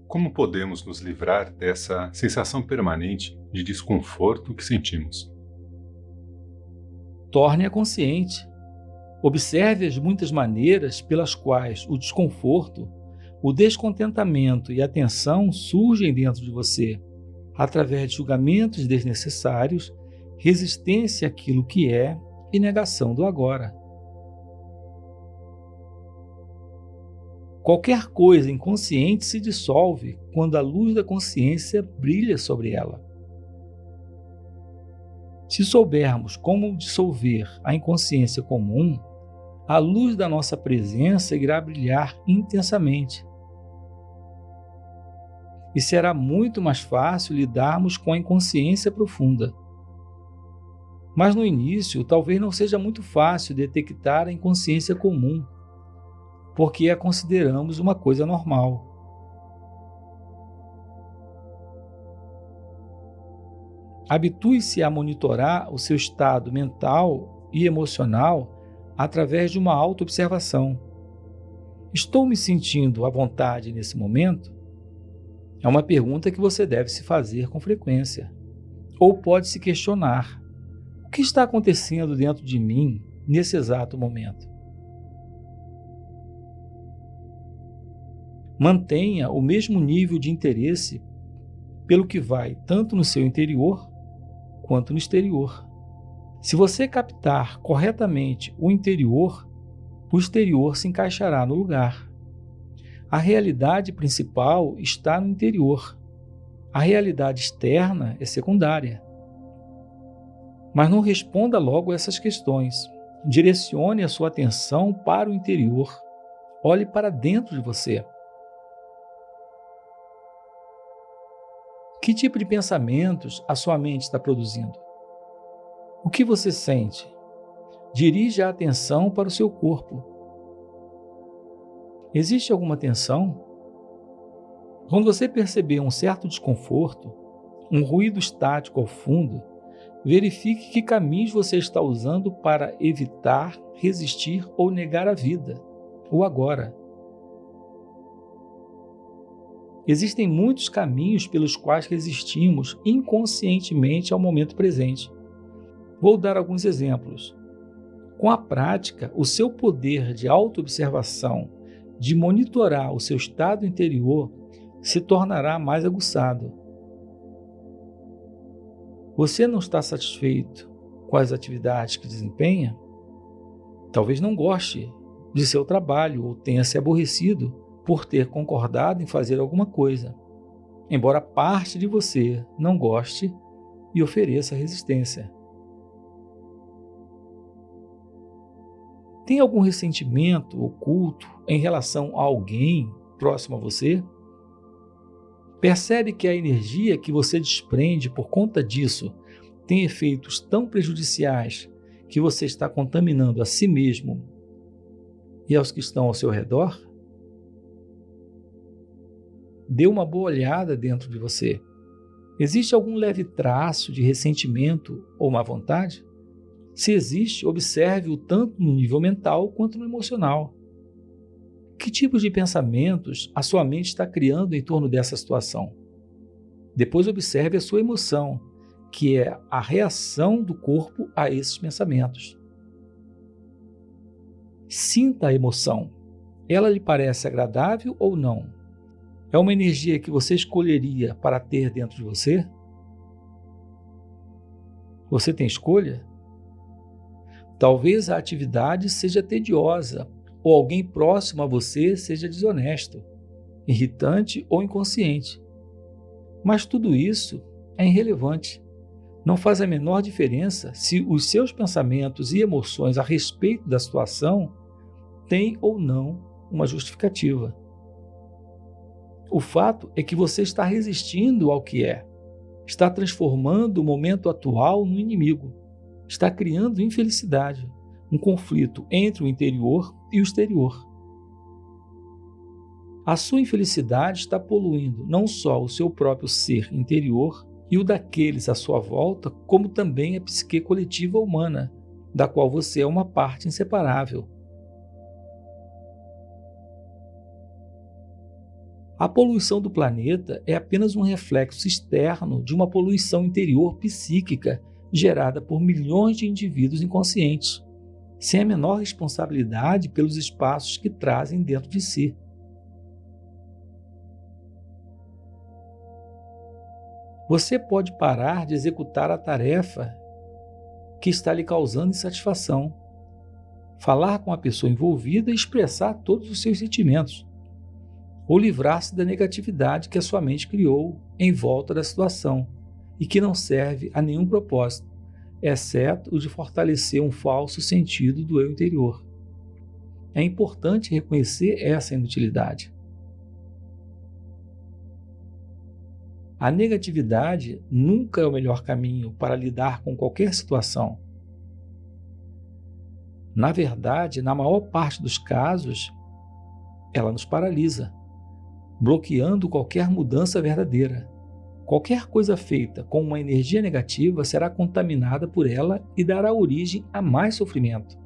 Como podemos nos livrar dessa sensação permanente de desconforto que sentimos? Torne-a consciente. Observe as muitas maneiras pelas quais o desconforto, o descontentamento e a tensão surgem dentro de você, através de julgamentos desnecessários, resistência àquilo que é e negação do agora. Qualquer coisa inconsciente se dissolve quando a luz da consciência brilha sobre ela. Se soubermos como dissolver a inconsciência comum, a luz da nossa presença irá brilhar intensamente. E será muito mais fácil lidarmos com a inconsciência profunda. Mas no início, talvez não seja muito fácil detectar a inconsciência comum, porque a consideramos uma coisa normal. Habitue-se a monitorar o seu estado mental e emocional através de uma autoobservação. Estou me sentindo à vontade nesse momento? É uma pergunta que você deve se fazer com frequência. Ou pode se questionar: o que está acontecendo dentro de mim nesse exato momento? Mantenha o mesmo nível de interesse pelo que vai tanto no seu interior quanto no exterior. Se você captar corretamente o interior, o exterior se encaixará no lugar. A realidade principal está no interior. A realidade externa é secundária. Mas não responda logo a essas questões. Direcione a sua atenção para o interior. Olhe para dentro de você. Que tipo de pensamentos a sua mente está produzindo? O que você sente? Dirija a atenção para o seu corpo. Existe alguma tensão? Quando você perceber um certo desconforto, um ruído estático ao fundo, verifique que caminhos você está usando para evitar, resistir ou negar a vida, o agora. Existem muitos caminhos pelos quais resistimos inconscientemente ao momento presente. Vou dar alguns exemplos. Com a prática, o seu poder de autoobservação, de monitorar o seu estado interior, se tornará mais aguçado. Você não está satisfeito com as atividades que desempenha? Talvez não goste de seu trabalho ou tenha se aborrecido por ter concordado em fazer alguma coisa, embora parte de você não goste e ofereça resistência. Tem algum ressentimento oculto em relação a alguém próximo a você? Percebe que a energia que você desprende por conta disso tem efeitos tão prejudiciais que você está contaminando a si mesmo e aos que estão ao seu redor? Dê uma boa olhada dentro de você. Existe algum leve traço de ressentimento ou má vontade? Se existe, observe-o tanto no nível mental quanto no emocional. Que tipos de pensamentos a sua mente está criando em torno dessa situação? Depois observe a sua emoção, que é a reação do corpo a esses pensamentos. Sinta a emoção. Ela lhe parece agradável ou não? É uma energia que você escolheria para ter dentro de você? Você tem escolha? Talvez a atividade seja tediosa, ou alguém próximo a você seja desonesto, irritante ou inconsciente. Mas tudo isso é irrelevante. Não faz a menor diferença se os seus pensamentos e emoções a respeito da situação têm ou não uma justificativa. O fato é que você está resistindo ao que é, está transformando o momento atual no inimigo, está criando infelicidade, um conflito entre o interior e o exterior. A sua infelicidade está poluindo não só o seu próprio ser interior e o daqueles à sua volta, como também a psique coletiva humana, da qual você é uma parte inseparável. A poluição do planeta é apenas um reflexo externo de uma poluição interior psíquica gerada por milhões de indivíduos inconscientes, sem a menor responsabilidade pelos espaços que trazem dentro de si. Você pode parar de executar a tarefa que está lhe causando insatisfação, falar com a pessoa envolvida e expressar todos os seus sentimentos, ou livrar-se da negatividade que a sua mente criou em volta da situação e que não serve a nenhum propósito, exceto o de fortalecer um falso sentido do eu interior. É importante reconhecer essa inutilidade. A negatividade nunca é o melhor caminho para lidar com qualquer situação. Na verdade, na maior parte dos casos, ela nos paralisa, bloqueando qualquer mudança verdadeira. Qualquer coisa feita com uma energia negativa será contaminada por ela e dará origem a mais sofrimento.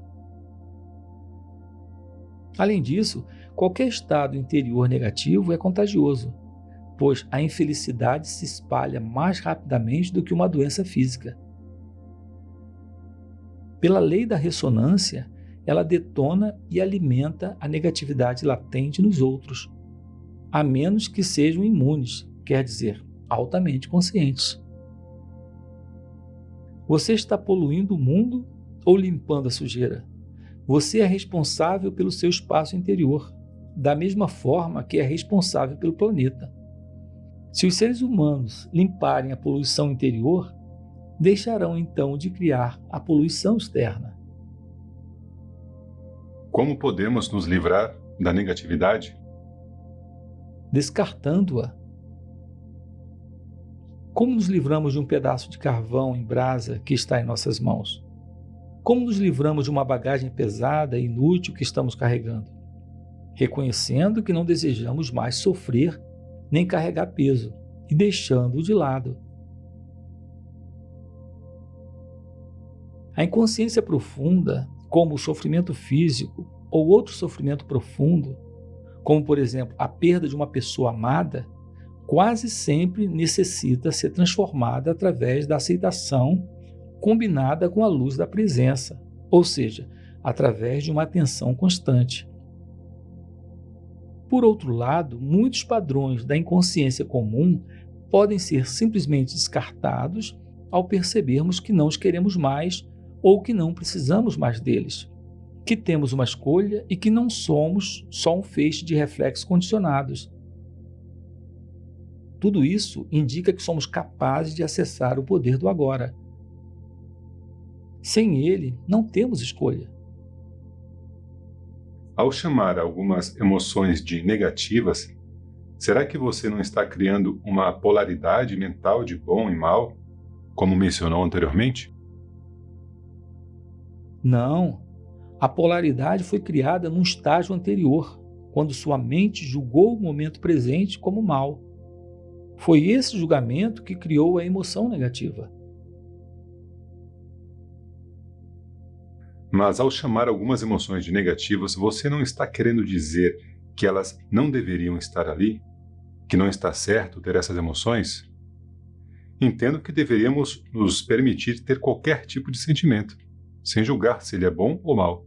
Além disso, qualquer estado interior negativo é contagioso, pois a infelicidade se espalha mais rapidamente do que uma doença física. Pela lei da ressonância, ela detona e alimenta a negatividade latente nos outros, a menos que sejam imunes, quer dizer, altamente conscientes. Você está poluindo o mundo ou limpando a sujeira? Você é responsável pelo seu espaço interior, da mesma forma que é responsável pelo planeta. Se os seres humanos limparem a poluição interior, deixarão então de criar a poluição externa. Como podemos nos livrar da negatividade? Descartando-a. Como nos livramos de um pedaço de carvão em brasa que está em nossas mãos? Como nos livramos de uma bagagem pesada e inútil que estamos carregando? Reconhecendo que não desejamos mais sofrer nem carregar peso e deixando-o de lado. A inconsciência profunda, como o sofrimento físico ou outro sofrimento profundo, como por exemplo a perda de uma pessoa amada, quase sempre necessita ser transformada através da aceitação combinada com a luz da presença, ou seja, através de uma atenção constante. Por outro lado, muitos padrões da inconsciência comum podem ser simplesmente descartados ao percebermos que não os queremos mais ou que não precisamos mais deles, que temos uma escolha e que não somos só um feixe de reflexos condicionados. Tudo isso indica que somos capazes de acessar o poder do agora. Sem ele, não temos escolha. Ao chamar algumas emoções de negativas, será que você não está criando uma polaridade mental de bom e mal, como mencionou anteriormente? Não. A polaridade foi criada num estágio anterior, quando sua mente julgou o momento presente como mal. Foi esse julgamento que criou a emoção negativa. Mas ao chamar algumas emoções de negativas, você não está querendo dizer que elas não deveriam estar ali? Que não está certo ter essas emoções? Entendo que deveríamos nos permitir ter qualquer tipo de sentimento, sem julgar se ele é bom ou mal.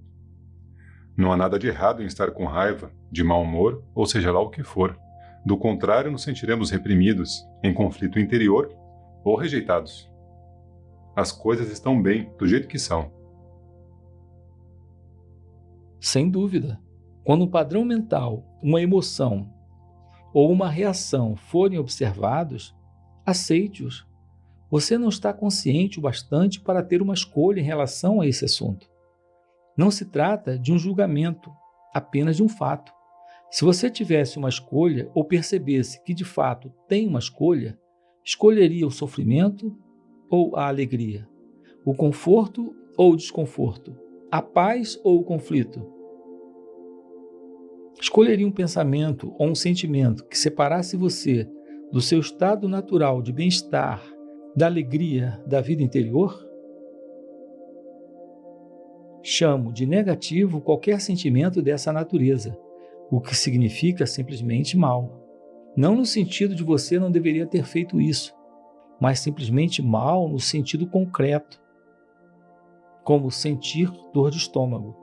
Não há nada de errado em estar com raiva, de mau humor, ou seja lá o que for. Do contrário, nos sentiremos reprimidos, em conflito interior ou rejeitados. As coisas estão bem do jeito que são. Sem dúvida, quando um padrão mental, uma emoção ou uma reação forem observados, aceite-os. Você não está consciente o bastante para ter uma escolha em relação a esse assunto. Não se trata de um julgamento, apenas de um fato. Se você tivesse uma escolha ou percebesse que de fato tem uma escolha, escolheria o sofrimento ou a alegria, o conforto ou o desconforto, a paz ou o conflito? Escolheria um pensamento ou um sentimento que separasse você do seu estado natural de bem-estar, da alegria da vida interior? Chamo de negativo qualquer sentimento dessa natureza, o que significa simplesmente mal. Não no sentido de você não deveria ter feito isso, mas simplesmente mal no sentido concreto, como sentir dor de estômago.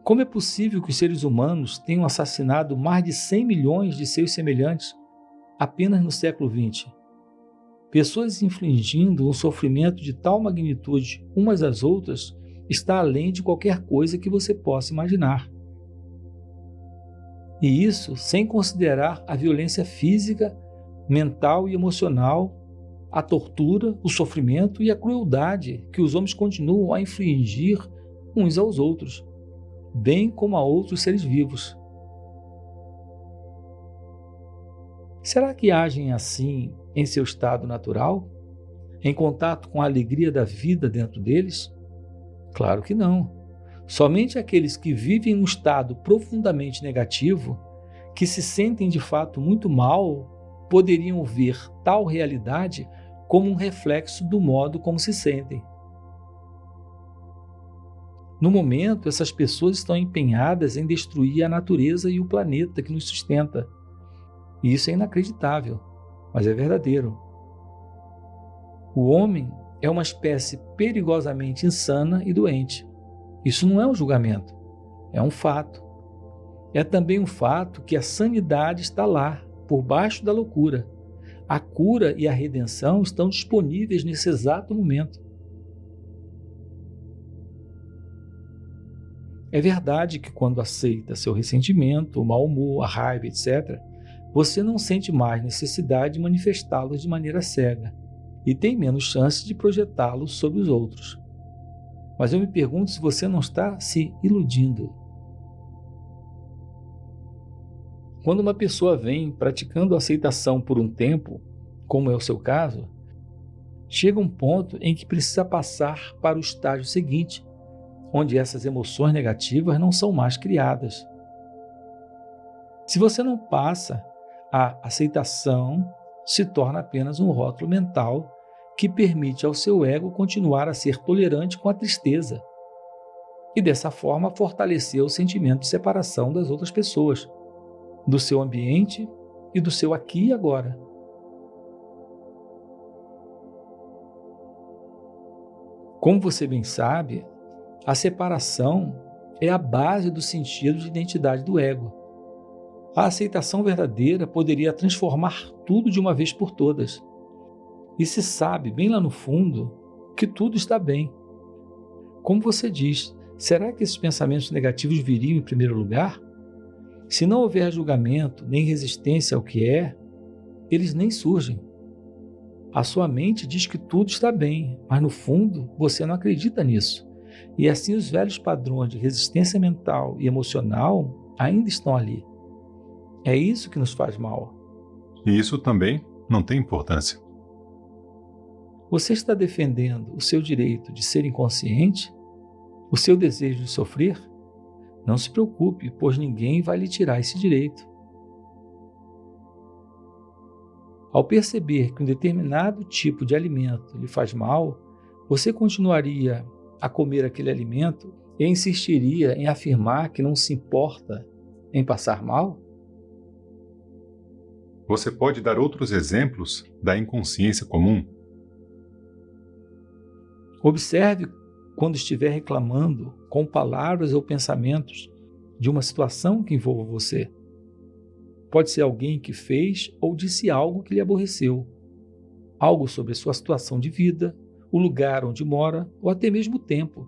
Como é possível que os seres humanos tenham assassinado mais de 100 milhões de seus semelhantes apenas no século XX? Pessoas infligindo um sofrimento de tal magnitude umas às outras está além de qualquer coisa que você possa imaginar. E isso sem considerar a violência física, mental e emocional, a tortura, o sofrimento e a crueldade que os homens continuam a infligir uns aos outros, bem como a outros seres vivos. Será que agem assim em seu estado natural, em contato com a alegria da vida dentro deles? Claro que não. Somente aqueles que vivem num estado profundamente negativo, que se sentem de fato muito mal, poderiam ver tal realidade como um reflexo do modo como se sentem. No momento, essas pessoas estão empenhadas em destruir a natureza e o planeta que nos sustenta. E isso é inacreditável, mas é verdadeiro. O homem é uma espécie perigosamente insana e doente. Isso não é um julgamento, é um fato. É também um fato que a sanidade está lá, por baixo da loucura. A cura e a redenção estão disponíveis nesse exato momento. É verdade que quando aceita seu ressentimento, o mau humor, a raiva, etc., você não sente mais necessidade de manifestá-los de maneira cega e tem menos chance de projetá-los sobre os outros. Mas eu me pergunto se você não está se iludindo. Quando uma pessoa vem praticando a aceitação por um tempo, como é o seu caso, chega um ponto em que precisa passar para o estágio seguinte, onde essas emoções negativas não são mais criadas. Se você não passa, a aceitação se torna apenas um rótulo mental que permite ao seu ego continuar a ser tolerante com a tristeza e, dessa forma, fortalecer o sentimento de separação das outras pessoas, do seu ambiente e do seu aqui e agora. Como você bem sabe, a separação é a base do sentido de identidade do ego. A aceitação verdadeira poderia transformar tudo de uma vez por todas. E se sabe, bem lá no fundo, que tudo está bem. Como você diz, será que esses pensamentos negativos viriam em primeiro lugar? Se não houver julgamento nem resistência ao que é, eles nem surgem. A sua mente diz que tudo está bem, mas no fundo você não acredita nisso. E assim os velhos padrões de resistência mental e emocional ainda estão ali. É isso que nos faz mal. E isso também não tem importância. Você está defendendo o seu direito de ser inconsciente? O seu desejo de sofrer? Não se preocupe, pois ninguém vai lhe tirar esse direito. Ao perceber que um determinado tipo de alimento lhe faz mal, você continuaria a comer aquele alimento e insistiria em afirmar que não se importa em passar mal? Você pode dar outros exemplos da inconsciência comum? Observe quando estiver reclamando com palavras ou pensamentos de uma situação que envolva você. Pode ser alguém que fez ou disse algo que lhe aborreceu, algo sobre a sua situação de vida, o lugar onde mora ou até mesmo o tempo.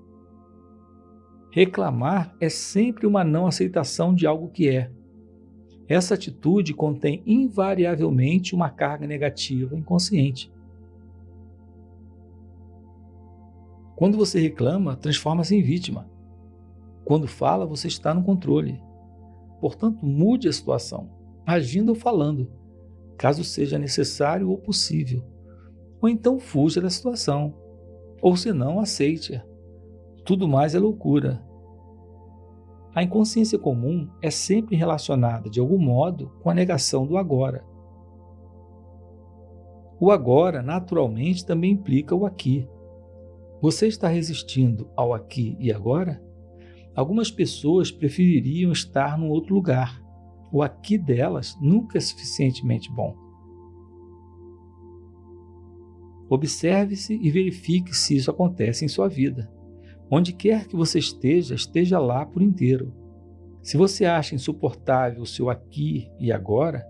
Reclamar é sempre uma não aceitação de algo que é. Essa atitude contém invariavelmente uma carga negativa inconsciente. Quando você reclama, transforma-se em vítima. Quando fala, você está no controle. Portanto, mude a situação, agindo ou falando, caso seja necessário ou possível. Ou então fuja da situação, ou se não, aceite-a. Tudo mais é loucura. A inconsciência comum é sempre relacionada, de algum modo, com a negação do agora. O agora, naturalmente, também implica o aqui. Você está resistindo ao aqui e agora? Algumas pessoas prefeririam estar num outro lugar, O aqui delas nunca é suficientemente bom. Observe-se e verifique se isso acontece em sua vida. Onde quer que você esteja, esteja lá por inteiro. Se você acha insuportável o seu aqui e agora,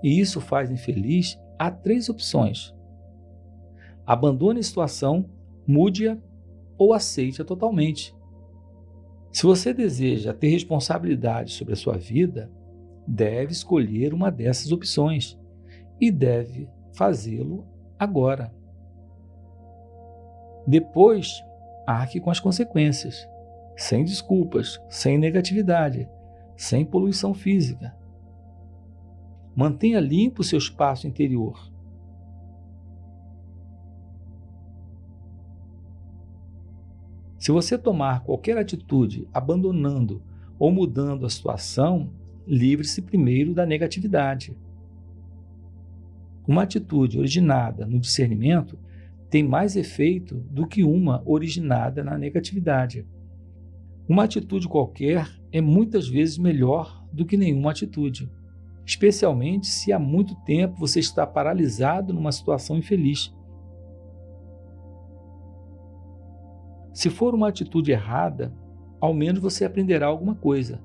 e isso faz infeliz, há 3 opções. Abandone a situação, mude-a ou aceite-a totalmente. Se você deseja ter responsabilidade sobre a sua vida, deve escolher uma dessas opções e deve fazê-lo agora. Depois, arque com as consequências, sem desculpas, sem negatividade, sem poluição física. Mantenha limpo o seu espaço interior. Se você tomar qualquer atitude abandonando ou mudando a situação, livre-se primeiro da negatividade. Uma atitude originada no discernimento tem mais efeito do que uma originada na negatividade. Uma atitude qualquer é muitas vezes melhor do que nenhuma atitude, especialmente se há muito tempo você está paralisado numa situação infeliz. Se for uma atitude errada, ao menos você aprenderá alguma coisa,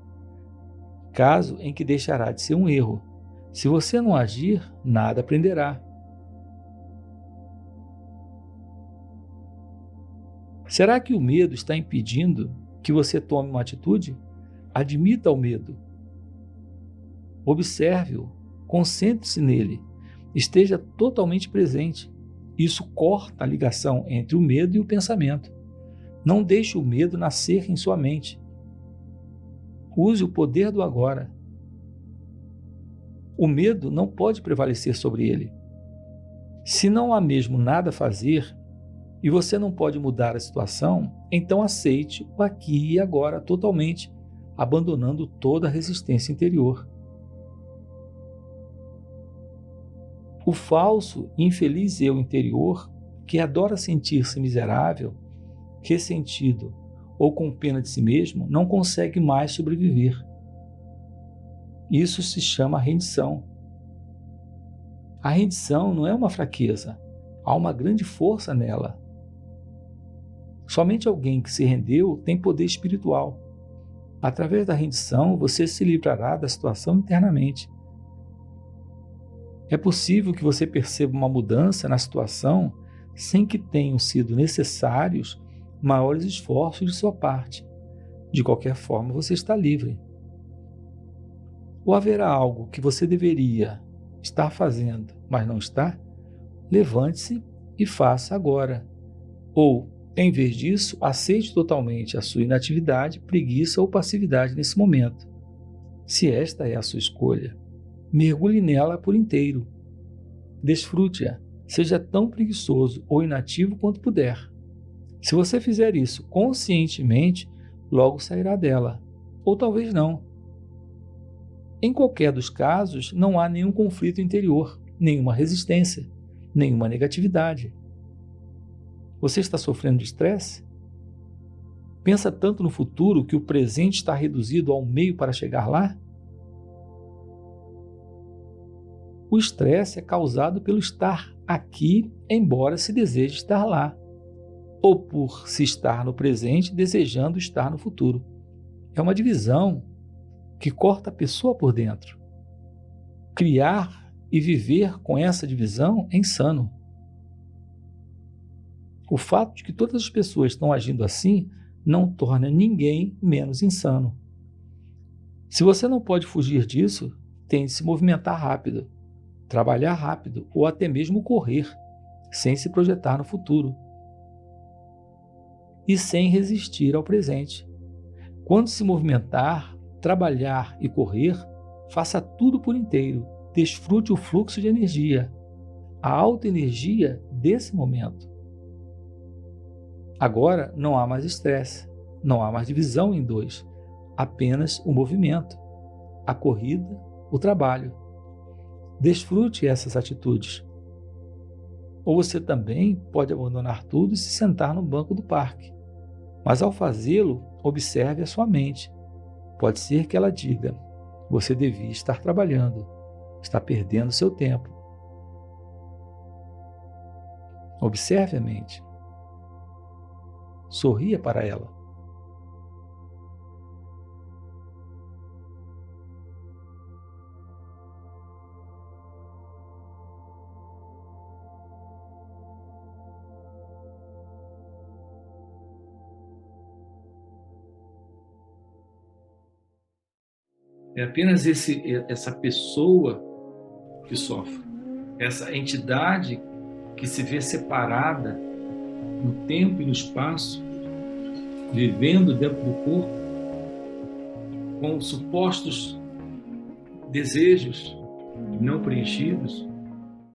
caso em que deixará de ser um erro. Se você não agir, nada aprenderá. Será que o medo está impedindo que você tome uma atitude? Admita o medo. Observe-o, concentre-se nele, esteja totalmente presente. Isso corta a ligação entre o medo e o pensamento. Não deixe o medo nascer em sua mente. Use o poder do agora. O medo não pode prevalecer sobre ele. Se não há mesmo nada a fazer e você não pode mudar a situação, então aceite o aqui e agora totalmente, abandonando toda a resistência interior. O falso e infeliz eu interior, que adora sentir-se miserável, ressentido ou com pena de si mesmo, não consegue mais sobreviver. Isso se chama rendição. A rendição não é uma fraqueza, há uma grande força nela. Somente alguém que se rendeu tem poder espiritual. Através da rendição, você se livrará da situação internamente. É possível que você perceba uma mudança na situação sem que tenham sido necessários maiores esforços de sua parte. De qualquer forma, você está livre. Ou haverá algo que você deveria estar fazendo, mas não está? Levante-se e faça agora. Ou, em vez disso, aceite totalmente a sua inatividade, preguiça ou passividade nesse momento. Se esta é a sua escolha, mergulhe nela por inteiro. Desfrute-a, seja tão preguiçoso ou inativo quanto puder. Se você fizer isso conscientemente, logo sairá dela, ou talvez não. Em qualquer dos casos, não há nenhum conflito interior, nenhuma resistência, nenhuma negatividade. Você está sofrendo de estresse? Pensa tanto no futuro que o presente está reduzido ao meio para chegar lá? O estresse é causado pelo estar aqui, embora se deseje estar lá, ou por se estar no presente desejando estar no futuro. É uma divisão que corta a pessoa por dentro. Criar e viver com essa divisão é insano. O fato de que todas as pessoas estão agindo assim não torna ninguém menos insano. Se você não pode fugir disso, tem de se movimentar rápido, trabalhar rápido ou até mesmo correr, sem se projetar no futuro e sem resistir ao presente. Quando se movimentar, trabalhar e correr, faça tudo por inteiro, desfrute o fluxo de energia, a alta energia desse momento. Agora não há mais estresse, não há mais divisão em dois, apenas o movimento, a corrida, o trabalho. Desfrute essas atitudes. Ou você também pode abandonar tudo e se sentar no banco do parque. Mas ao fazê-lo, observe a sua mente. Pode ser que ela diga: você devia estar trabalhando, está perdendo seu tempo. Observe a mente. Sorria para ela. É apenas essa pessoa que sofre, essa entidade que se vê separada no tempo e no espaço, vivendo dentro do corpo, com supostos desejos não preenchidos,